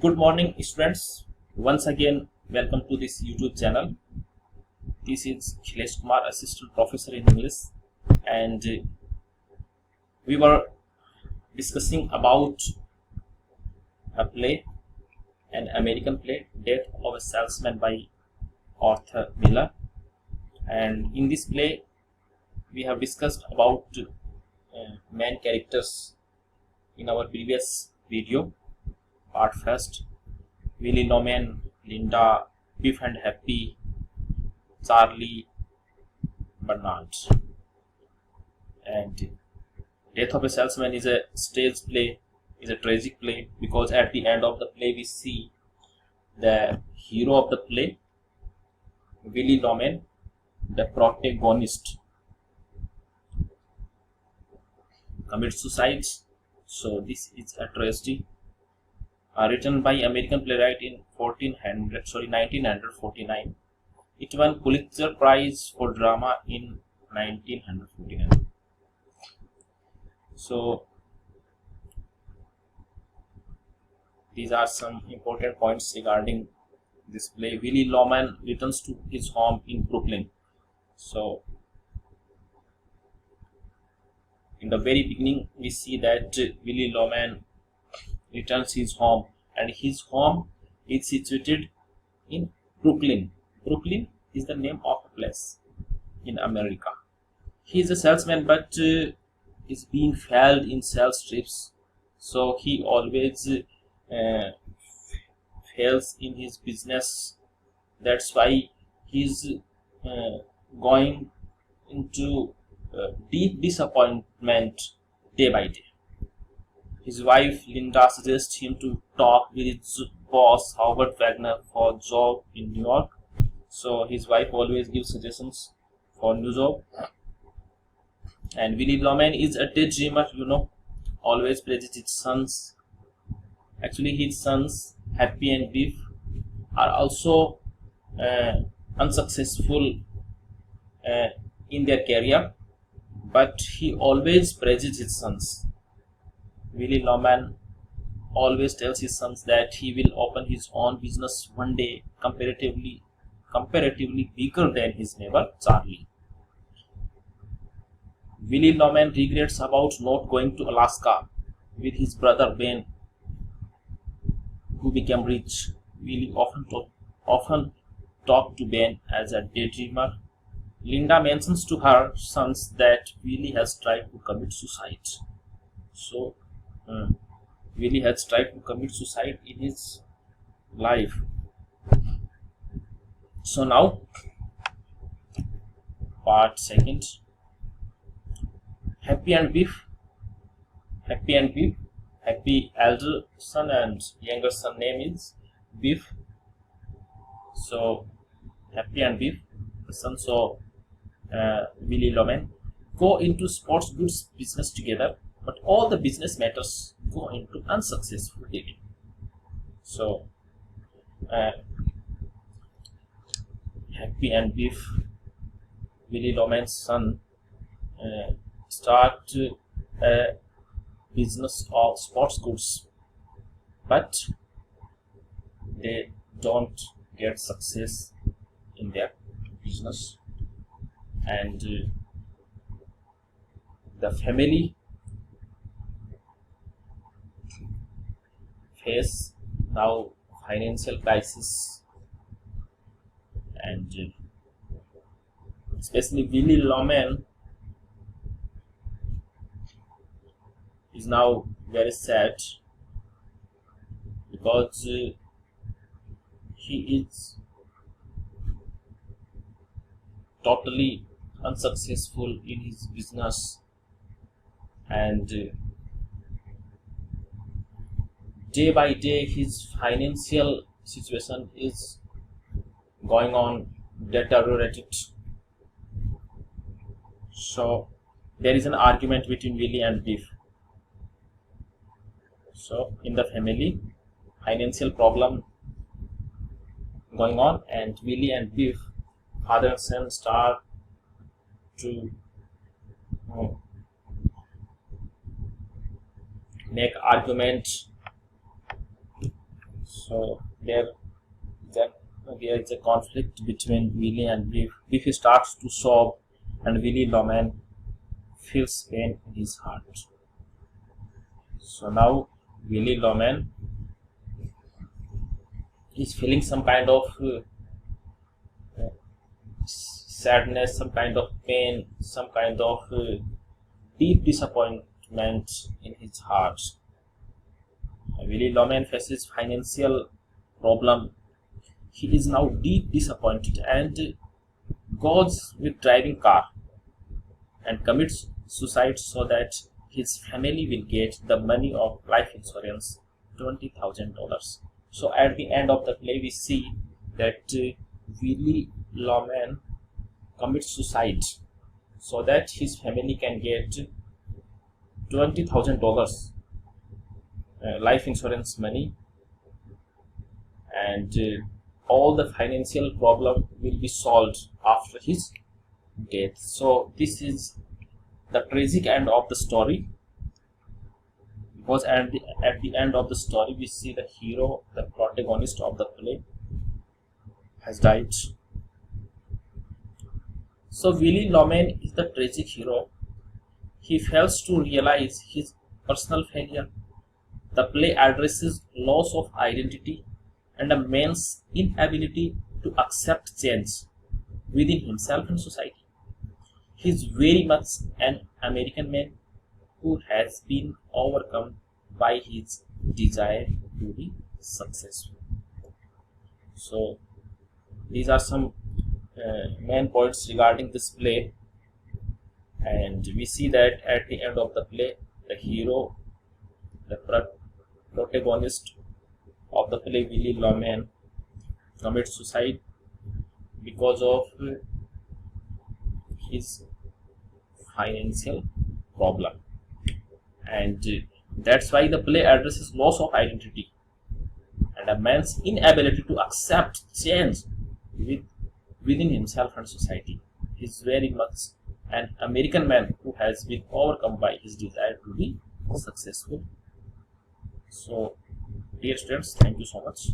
Good morning, students. Once again, welcome to this YouTube channel. This is Khilesh Kumar, Assistant Professor in English, and we were discussing about a play, an American play, Death of a Salesman by Arthur Miller. And in this play, we have discussed about main characters in our previous video. Part first, Willie Norman, Linda, Biff and Happy, Charlie, Bernard. And Death of a Salesman is a stage play, is a tragic play, because at the end of the play we see the hero of the play, Willie Norman, the protagonist, commits suicide. So this is a tragedy. Written by American playwright in 1949. It won Pulitzer Prize for Drama in 1949. So these are some important points regarding this play. Willie Norman returns to his home in Brooklyn. So in the very beginning we see that Willie Norman returns his home, and his home is situated in Brooklyn. Brooklyn is the name of a place in America. He is a salesman, but is being failed in sales trips, so he always fails in his business. That's why he's going into deep disappointment day by day. His wife Linda suggests him to talk with his boss Howard Wagner for a job in New York. So his wife always gives suggestions for new job. And Willie Norman is a daydreamer, always praises his sons. Actually, his sons Happy and Biff are also unsuccessful in their career, but he always praises his sons. Willie Norman always tells his sons that he will open his own business one day, comparatively bigger than his neighbor Charlie. Willie Norman regrets about not going to Alaska with his brother Ben, who became rich. Willie often talked to Ben as a daydreamer. Linda mentions to her sons that Willie has tried to commit suicide. So Willie has tried to commit suicide in his life. So now, part second, Happy and Biff. Happy elder son and younger son name is Biff. So Happy and Biff, the sons of Willie Norman, go into sports goods business together, but all the business matters go into unsuccessful dealing. So Happy and Biff, Willie Norman's son, start a business of sports goods, but they don't get success in their business, and the family face now financial crisis, and especially Willie Norman is now very sad because he is totally unsuccessful in his business, and day by day his financial situation is going on deteriorated. So there is an argument between Willie and Biff. So in the family, financial problem going on, and Willie and Biff, father and son, start to make argument. So there, there is a conflict between Willie and Biff. Biff starts to sob, and Willie Loman feels pain in his heart. So now Willie Loman is feeling some kind of sadness, some kind of pain, some kind of deep disappointment in his heart. Willie Loman faces financial problem. He is now deep disappointed and goes with driving car and commits suicide so that his family will get the money of life insurance, $20,000. So at the end of the play, we see that Willie Loman commits suicide so that his family can get $20,000 life insurance money, and all the financial problem will be solved after his death. So this is the tragic end of the story, because at the end of the story we see the hero, the protagonist of the play, has died. So Willie Loman is the tragic hero. He fails to realize his personal failure. The play addresses loss of identity and a man's inability to accept change within himself and society. He is very much an American man who has been overcome by his desire to be successful. So these are some main points regarding this play, and we see that at the end of the play, the hero, the protagonist of the play, Willie Loman, commits suicide because of his financial problem, and that's why the play addresses loss of identity and a man's inability to accept change within himself and society. He is very much an American man who has been overcome by his desire to be successful. So dear students, thank you so much.